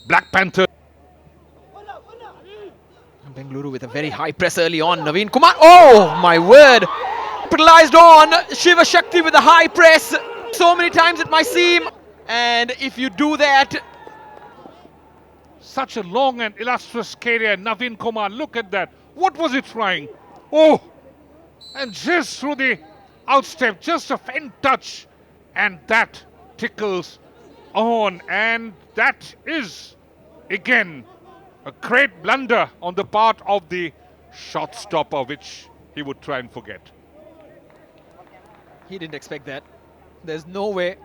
Black Panther. Bengaluru with a very high press early on. Naveen Kumar. Oh my word! Capitalized on Shiva Shakti with a high press. So many times it might seem. And if you do that, Such a long and illustrious career, Naveen Kumar. Look at that. What was he trying? Oh! And just through the outstep, just a faint touch. And that tickles on. And that is, again, a great blunder on the part of the shot stopper, which he would try and forget. he didn't expect that. There's no way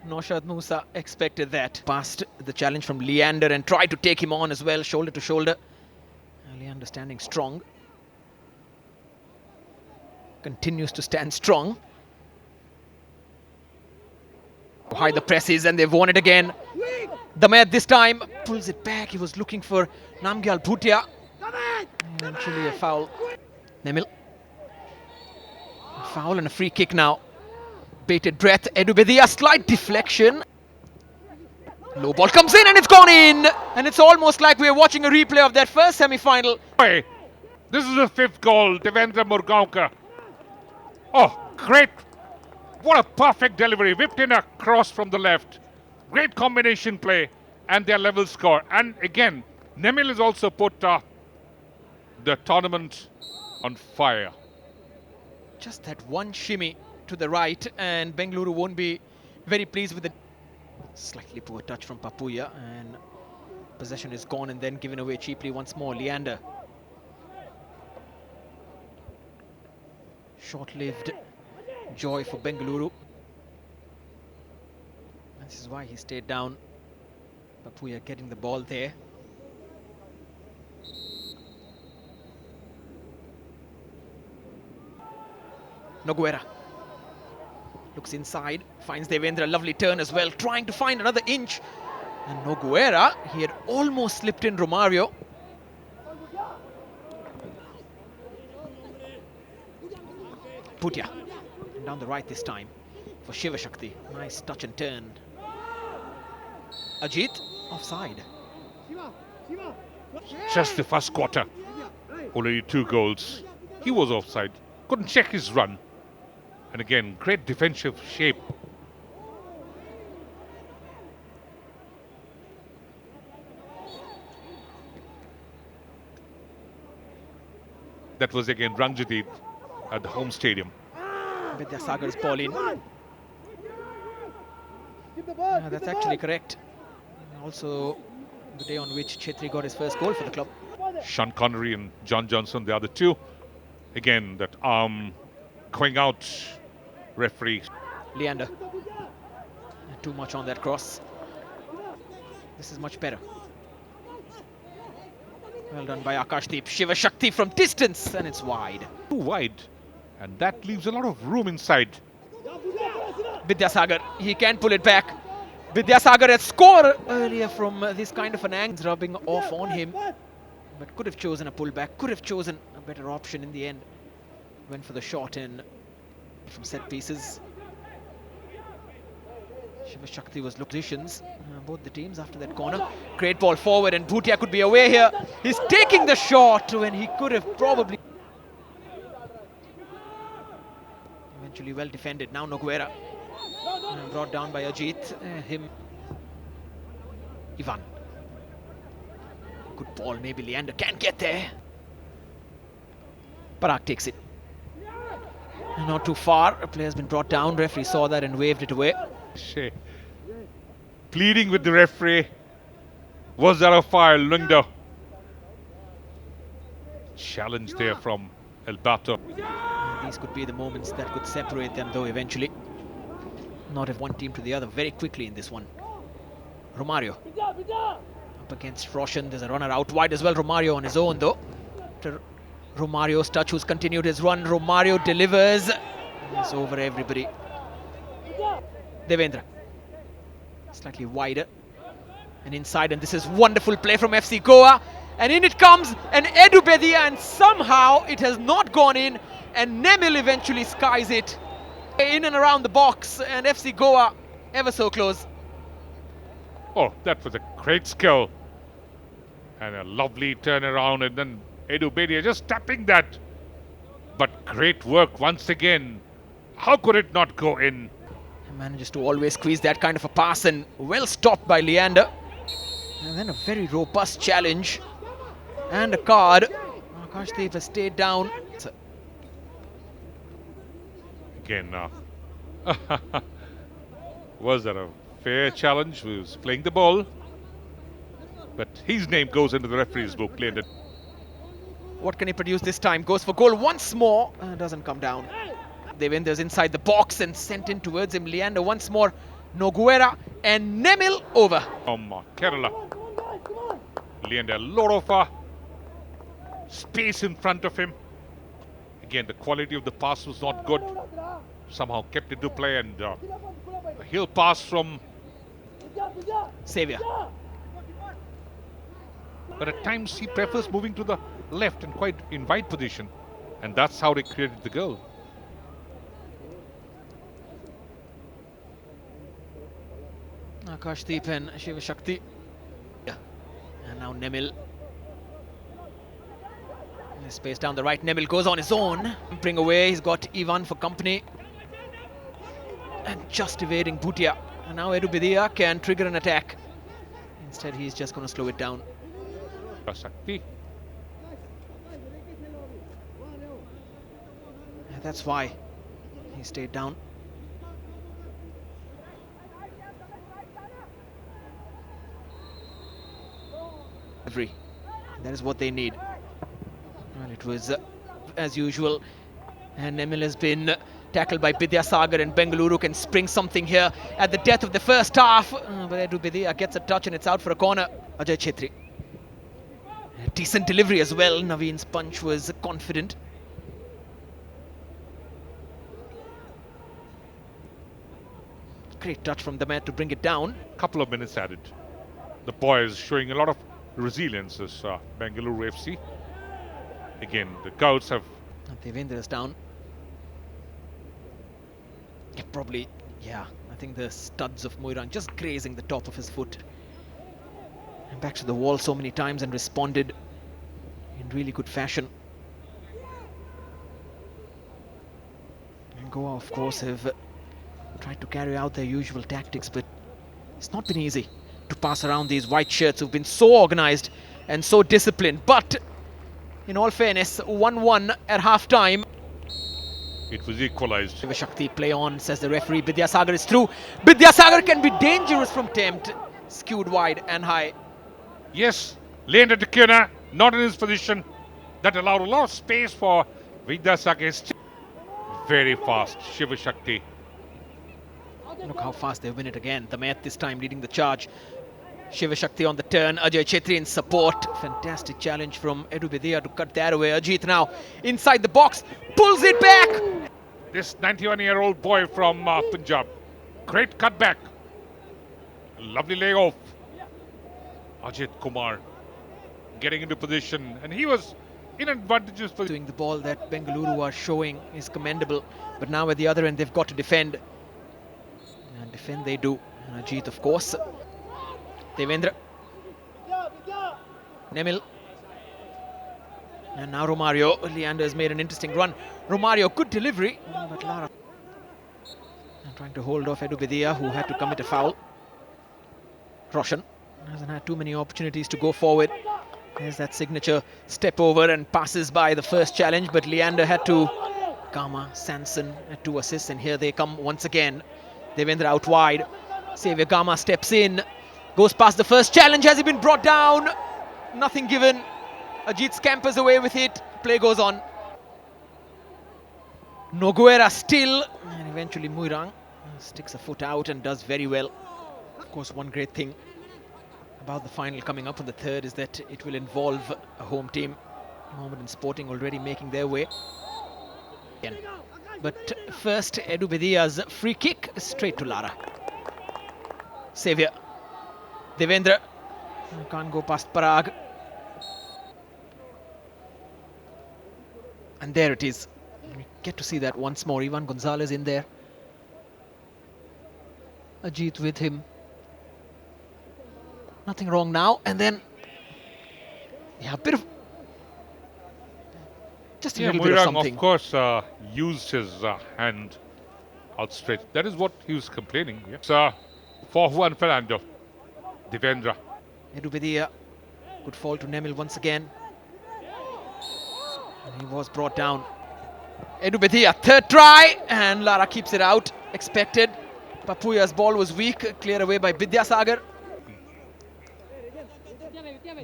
Naushad Musa expected that. Passed the challenge from Leander and tried to take him on as well, shoulder to shoulder. Leander standing strong. Continues to stand strong. High the press is, and they've won it again. Damayat this time pulls it back. He was looking for Namgyal Bhutia. Eventually a foul. Nemil. A foul and a free kick now. Bated breath. Edu Bedia, slight deflection. Low ball comes in and it's gone in. And it's almost like we're watching a replay of that first semi-final. This is the fifth goal, Devendra Murgaonkar. Oh, great. What a perfect delivery. Whipped in a cross from the left. Great combination play and their level score. And again, Nemil has also put the tournament on fire. Just that one shimmy to the right, and Bengaluru won't be very pleased with the slightly poor touch from Papuya, and possession is gone and then given away cheaply once more. Leander. Short-lived joy for Bengaluru. This is why he stayed down. Papuya getting the ball there. Noguera looks inside, finds Devendra, lovely turn as well, trying to find another inch. And Noguera, he had almost slipped in Romario. Bhutia, and down the right this time for Shiva Shakti. Nice touch and turn. Ajit, offside. Just the first quarter. Already 2 goals. He was offside. Couldn't check his run. And again, great defensive shape. That was again Rangjit at the home stadium. Vidyasagar's ball in. That's actually correct. Also, the day on which Chetri got his first goal for the club. Sean Connery and John Johnson, the other two. Again, that arm going out. Referee. Leander. Too much on that cross. This is much better. Well done by Akashdeep. Shiva Shakti from distance, and it's wide. Too wide. And that leaves a lot of room inside. Vidyasagar, he can pull it back. Vidyasagar had scored earlier from this kind of an angle, rubbing off on him. But could have chosen a pullback, could have chosen a better option in the end. Went for the shot in from set pieces. Shiva Shakti was positions, both the teams after that corner. Great ball forward, and Bhutia could be away here. He's taking the shot when he could have probably. Eventually well defended. Now Noguera. Brought down by Ajit. Ivan. Good ball, maybe Leander can get there. Parag takes it. Not too far. A player's been brought down. Referee saw that and waved it away. Pleading with the referee. Was there a foul? Lungdo. Challenge there from Elbato. These could be the moments that could separate them, though, eventually. Not if one team to the other very quickly in this one. Romario. Up against Roshan. There's a runner out wide as well. Romario on his own, though. After Romario's touch, who's continued his run. Romario delivers. It's over everybody. Devendra. Slightly wider. And inside, and this is wonderful play from FC Goa. And in it comes an Edu Bedia, and somehow it has not gone in. And Nemil eventually skies it. In and around the box, and FC Goa ever so close. Oh, that was a great skill And a lovely turnaround, and then Edu Bedia just tapping that. But great work once again. How could it not go in? He manages to always squeeze that kind of a pass, and well stopped by Leander. And then a very robust challenge and a card. Akashdeep has stayed down. Again, was that a fair challenge? He was playing the ball, but his name goes into the referee's book. Leander. What can he produce this time? Goes for goal once more. Doesn't come down. Devendra's inside the box and sent in towards him. Leander once more. Noguera and Nemil over. From Kerala. Leander, a lot of space in front of him. Again, the quality of the pass was not good. Somehow kept into play, and a heel pass from Xavier. But at times he prefers moving to the left and quite in wide position. And that's how they created the goal. Akashdeep and Shiva Shakti. And now Nemil. Space down the right. Nemil goes on his own. Bring away. He's got Ivan for company. And just evading Bhutia. And now Edu Bedia can trigger an attack. Instead, he's just going to slow it down. Shakti. That's why he stayed down. That is what they need. Well, it was as usual. And Nemil has been tackled by Vidyasagar, and Bengaluru can spring something here at the death of the first half. But Edu Bedia gets a touch and it's out for a corner. Ajay Chetri. A decent delivery as well. Naveen's punch was confident. Great touch from the man to bring it down. Couple of minutes added. The boys showing a lot of resilience as Bengaluru FC. Again, the Gouts have... Devendra's down. Yeah, probably, yeah. I think the studs of Moirang just grazing the top of his foot. And back to the wall so many times and responded in really good fashion. And Goa, of course, have tried to carry out their usual tactics, but it's not been easy to pass around these white shirts who've been so organized and so disciplined. But in all fairness, 1-1 at half-time. It was equalized. Shiva Shakti play on, says the referee. Vidyasagar is through. Vidyasagar can be dangerous from tempt. Skewed wide and high. Yes, Leander Tikuna, not in his position. That allowed a lot of space for Vidyasagar. Very fast, Shiva Shakti. Look how fast they win it again. The Mayat this time leading the charge. Shiva Shakti on the turn. Ajay Chetri in support. Fantastic challenge from Edu Bedia to cut that away. Ajit now inside the box. Pulls it back. This 91-year-old boy from Punjab. Great cutback. Lovely layoff. Ajit Kumar getting into position. And he was in advantageous position. Doing the ball that Bengaluru are showing is commendable. But now at the other end, they've got to defend. And defend they do. And Ajit, of course. Devendra. Nemil. And now Romario. Leander has made an interesting run. Romario, good delivery. But Lara trying to hold off Edu Bedia, who had to commit a foul. Roshan hasn't had too many opportunities to go forward. There's that signature step over and passes by the first challenge, but Leander had to. Gama, Sanson had 2 assists, and here they come once again. Devendra out wide. Xavier Gama steps in. Goes past the first challenge. Has he been brought down? Nothing given. Ajit scampers away with it. Play goes on. Noguera still. And eventually Moirang sticks a foot out and does very well. Of course, one great thing about the final coming up on the 3rd is that it will involve a home team. Mohammedan Sporting already making their way. But first, Edu Bedia's free kick straight to Lara. Xavier. Devendra. Can't go past Parag. And there it is. We get to see that once more. Ivan Gonzalez in there. Ajit with him. Nothing wrong now. And then Yeah, a bit of just a Yeah, little bit of Moirang, something. of course, used his hand outstretched. That is what he was complaining. Yes. For Juan Fernando, Devendra. Edu Bedia, good fall to Nemil once again. And he was brought down. Edu Bedia, third try, and Lara keeps it out. Expected. Papuya's ball was weak, cleared away by Vidyasagar.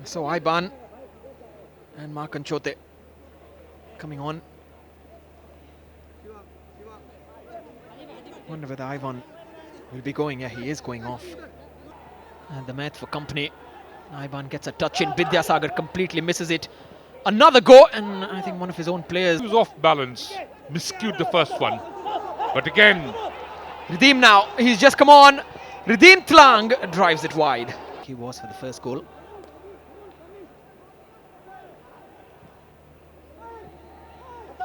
So Iban and Makan Chote coming on. Wonder whether Ivan will be going. Yeah, he is going off. And the mat for company. Ivan gets a touch in. Vidyasagar completely misses it. Another go, and I think one of his own players. He was off balance, miscued the first one. But again, Redeem now. He's just come on. Redeem Tlang drives it wide. He was for the first goal.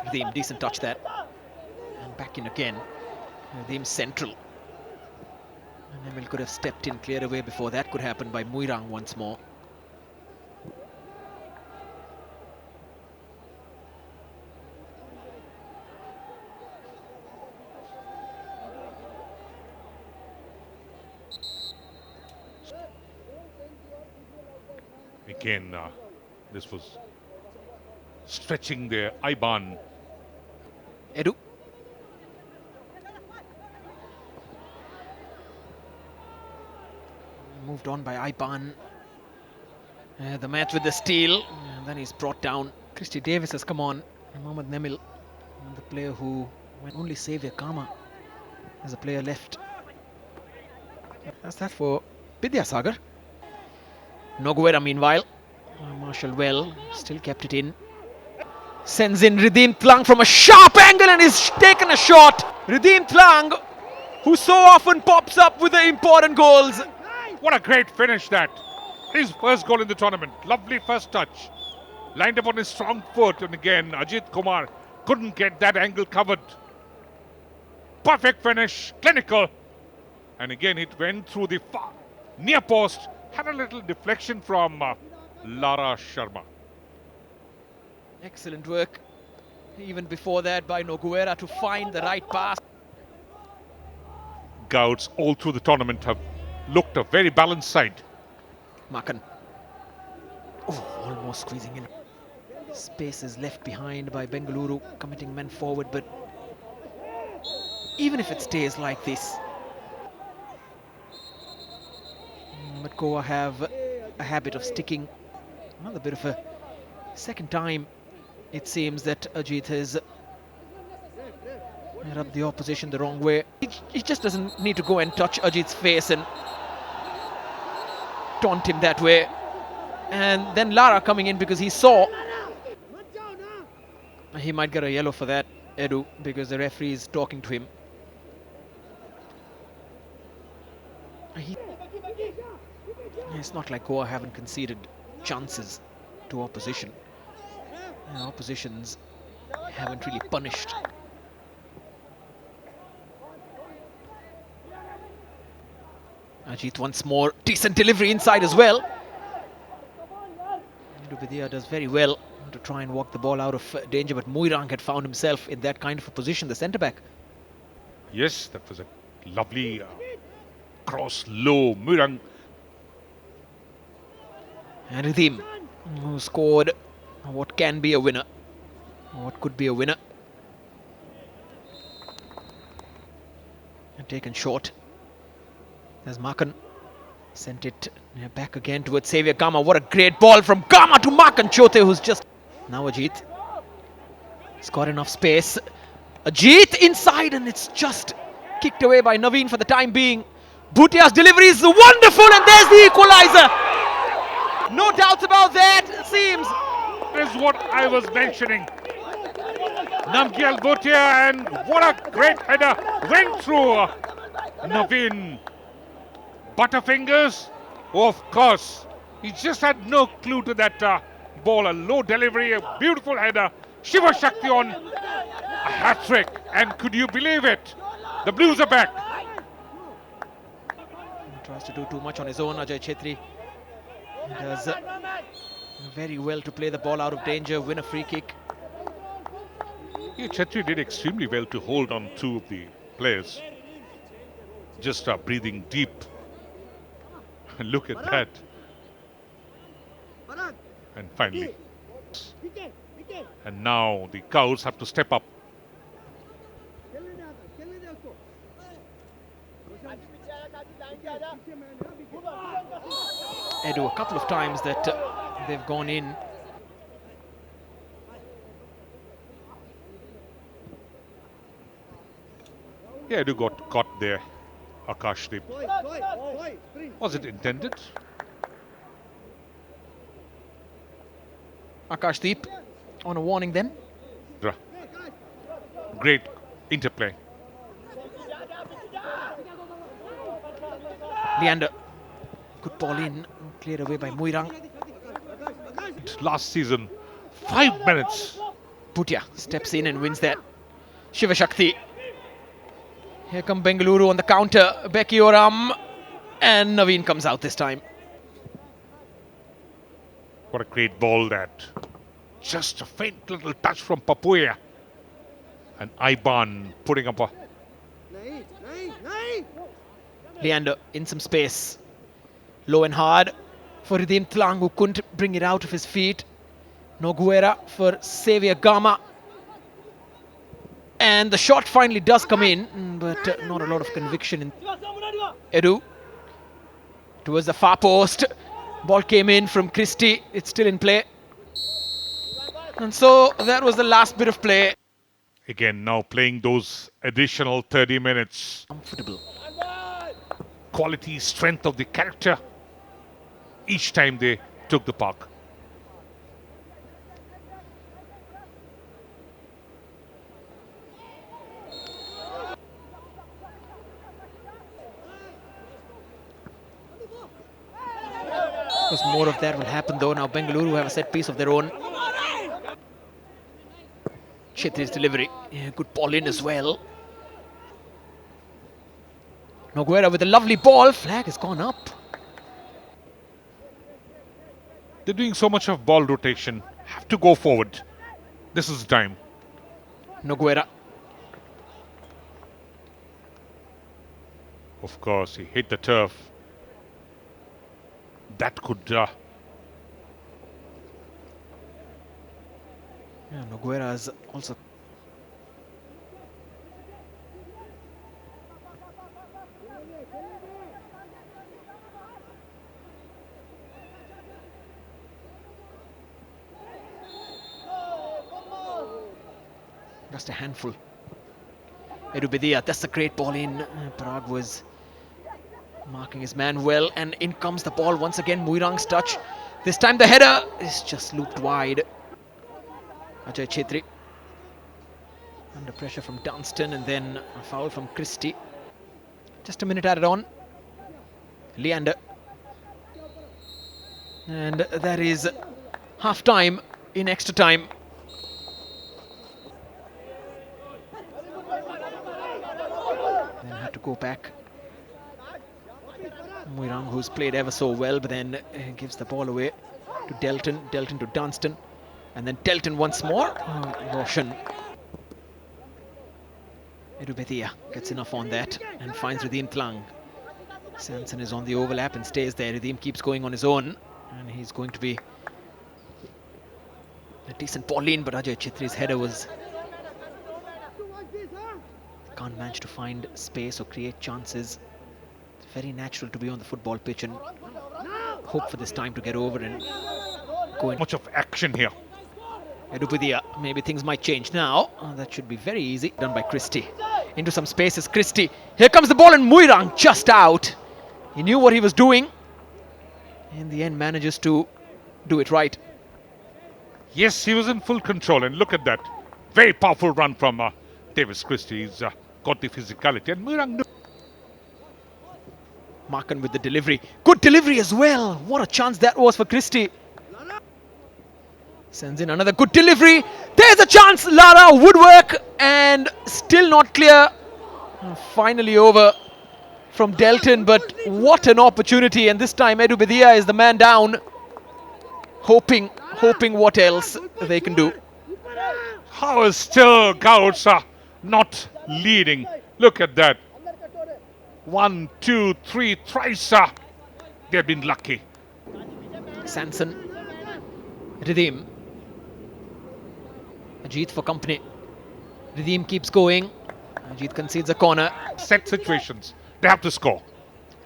Redeem, decent touch there. And back in again. Redeem central. And Emil could have stepped in, cleared away before that could happen by Moirang once more. again, this was stretching the Iban. Edu. Moved on by Iban. The match with the steal. And then he's brought down. Christy Davis has come on. Mohammad Nemil, the player who went only Xavier Kama as a player left. That's that for Vidyasagar. Noguera meanwhile. Marshall Well still kept it in. Sends in Redeem Tlang from a sharp angle and he's taken a shot. Redeem Tlang, who so often pops up with the important goals. What a great finish that. His first goal in the tournament. Lovely first touch. Lined up on his strong foot, and again Ajit Kumar couldn't get that angle covered. Perfect finish, clinical. And again it went through the far near post. Had a little deflection from Lara Sharma. Excellent work, even before that, by Noguera to find the right pass. Gouts all through the tournament have looked a very balanced side. Makan. Oh, almost squeezing in. Space is left behind by Bengaluru, committing men forward, but even if it stays like this, but Goa have a habit of sticking. Another bit of a second time it seems that Ajit has rubbed the opposition the wrong way. He just doesn't need to go and touch Ajit's face and taunt him that way. And then Lara coming in because he saw he might get a yellow for that, Edu, because the referee is talking to him. It's not like Goa haven't conceded chances to opposition. Oppositions haven't really punished. Ajit once more, decent delivery inside as well. Edu does very well to try and walk the ball out of danger, but Moirang had found himself in that kind of a position, the centre-back. Yes, that was a lovely cross low. Moirang. And Redeem, who scored what can be a winner, what could be a winner. And taken short. There's Makan. Sent it back again towards Xavier Kama. What a great ball from Kama to Makan Chote, who's just... Now Ajit. He's got enough space. Ajit inside, and it's just kicked away by Naveen for the time being. Bhutia's delivery is wonderful, and there's the equalizer. No doubts about that, it seems. That is what I was mentioning. Namgyal Bhutia, and what a great header went through Naveen. Butterfingers, oh, of course. He just had no clue to that ball. A low delivery, a beautiful header. Shiva Shakti on a hat-trick. And could you believe it? The Blues are back. He tries to do too much on his own, Ajay Chetri. He does very well to play the ball out of danger, win a free kick. Yeah, Chetri did extremely well to hold on two of the players. Just breathing deep. Look at that. And finally. And now the Cows have to step up. Edu, a couple of times that they've gone in. Yeah, Edu got caught there. Akashdeep. Was it intended? Akashdeep on a warning then. Great interplay. Leander. Good ball in. Cleared away by Muirang. Last season, 5 minutes. Bhutia steps in and wins that. Shiva Shakti. Here come Bengaluru on the counter. Becky Oram. And Naveen comes out this time. What a great ball that. Just a faint little touch from Papuya. And Iban putting up a... Leander in some space. Low and hard for Redeem Tlang, who couldn't bring it out of his feet. Noguera for Xavier Gama. And the shot finally does come in, but not a lot of conviction in Edu. Towards the far post. Ball came in from Christie. It's still in play. And so that was the last bit of play. Again, now playing those additional 30 minutes. Comfortable. Quality, strength of the character. Each time they took the park. Because more of that will happen though. Now Bengaluru have a set piece of their own. Chetri's delivery. Yeah, good ball in as well. Noguera with a lovely ball. Flag has gone up. They're doing so much of ball rotation. Have to go forward. This is time. Noguera. Of course, he hit the turf. That could... Yeah, Noguera is also... just a handful. Edu Bedia, that's a great ball in. Parag was marking his man well, and in comes the ball once again. Muirang's touch. This time the header is just looped wide. Ajay Chetri under pressure from Dunstan, and then a foul from Christie. Just a minute added on. Leander. And that is half time in extra time. Then had to go back. Muirang, who's played ever so well, but then gives the ball away to Delton. Delton to Dunstan. And then Delton once more. Roshan. Edu Bedia gets enough on that and finds Redeem Tlang. Sanson is on the overlap and stays there. Redeem keeps going on his own. And he's going to be a decent ball in, but Ajay Chetri's header was... can't manage to find space or create chances. It's very natural to be on the football pitch and hope for this time to get over and go in. much of action here. Edu Bedia, maybe things might change now. That should be very easy. Done by Christie. Into some spaces, Christie. Here comes the ball and Muirang just out. He knew what he was doing. In the end, manages to do it right. Yes, he was in full control, and look at that. Very powerful run from Davis Christie. He's got the physicality, and Muirang knew. Markan with the delivery. Good delivery as well. What a chance that was for Christie. Sends in another good delivery. There's a chance. Lara woodwork and still not clear. Finally over from Delton, but what an opportunity. And this time Edu Bedia is the man down. hoping what else they can do. How is still Gauts are not leading? Look at that. 1, 2, 3 thrice. They've been lucky. Sanson, Ridim, Ajit for company. Ridim keeps going. Ajit concedes a corner. Set situations. They have to score.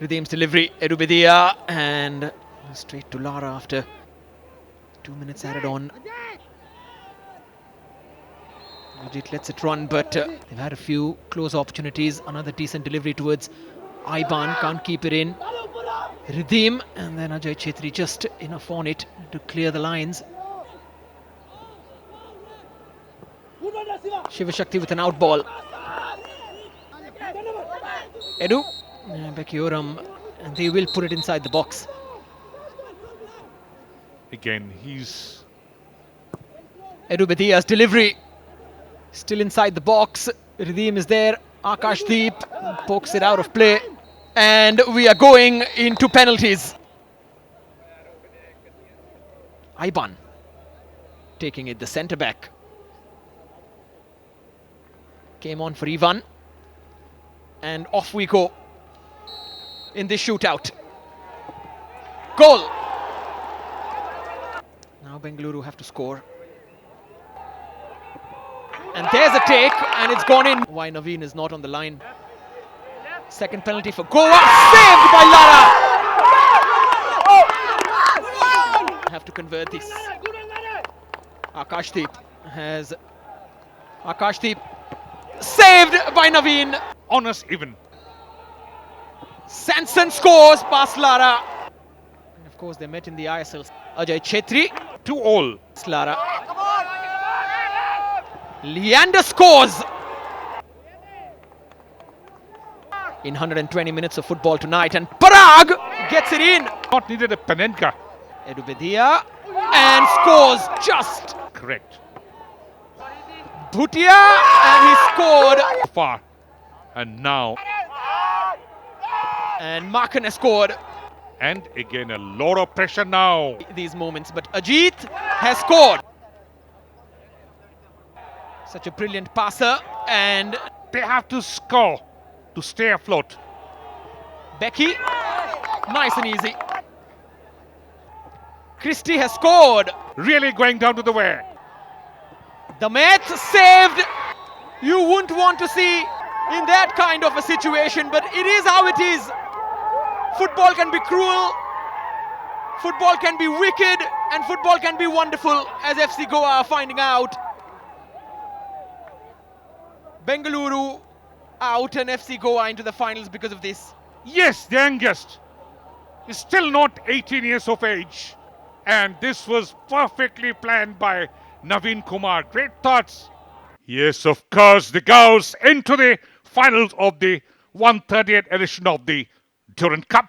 Ridim's delivery, Edubedia, and straight to Lara after 2 minutes added on. Ajit lets it run, but they've had a few close opportunities. Another decent delivery towards Aiban, can't keep it in. Ridim, and then Ajay Chetri just enough on it to clear the lines. Shiva Shakti with an out ball. Edu, Becky Oram, and they will put it inside the box. Again, he's Edu Bedia's delivery still inside the box. Ridim is there. Akashdeep pokes it out of play, and we are going into penalties. Aiban taking it, the centre back. Came on for Ivan, and off we go in this shootout. Goal! Now Bengaluru have to score. And there's a take, and it's gone in. Why Naveen is not on the line. Second penalty for Goa, saved by Lara. Have to convert this. Akashdeep has... Akashdeep saved by Naveen. honest even. Sanson scores past Lara. And of course, they met in the ISL. Ajay Chetri. 2-all. Lara. Leander scores. In 120 minutes of football tonight, and Parag gets it in. Not needed a Panenka. Edubedia and scores just. Correct. Bhutia, and he scored. Far. And now. And Markan has scored. And again, a lot of pressure now. These moments, but Ajit has scored. Such a brilliant passer, and They have to score to stay afloat. Becky, nice and easy. Christie has scored. Really going down to the wire. Damet saved. You wouldn't want to see in that kind of a situation, but it is how it is. Football can be cruel, football can be wicked, and football can be wonderful, as FC Goa are finding out. Bengaluru out and FC Goa into the finals because of this. Yes, the youngest is still not 18 years of age. And this was perfectly planned by Naveen Kumar. Great thoughts. Yes, of course, the Gauls into the finals of the 138th edition of the Durand Cup.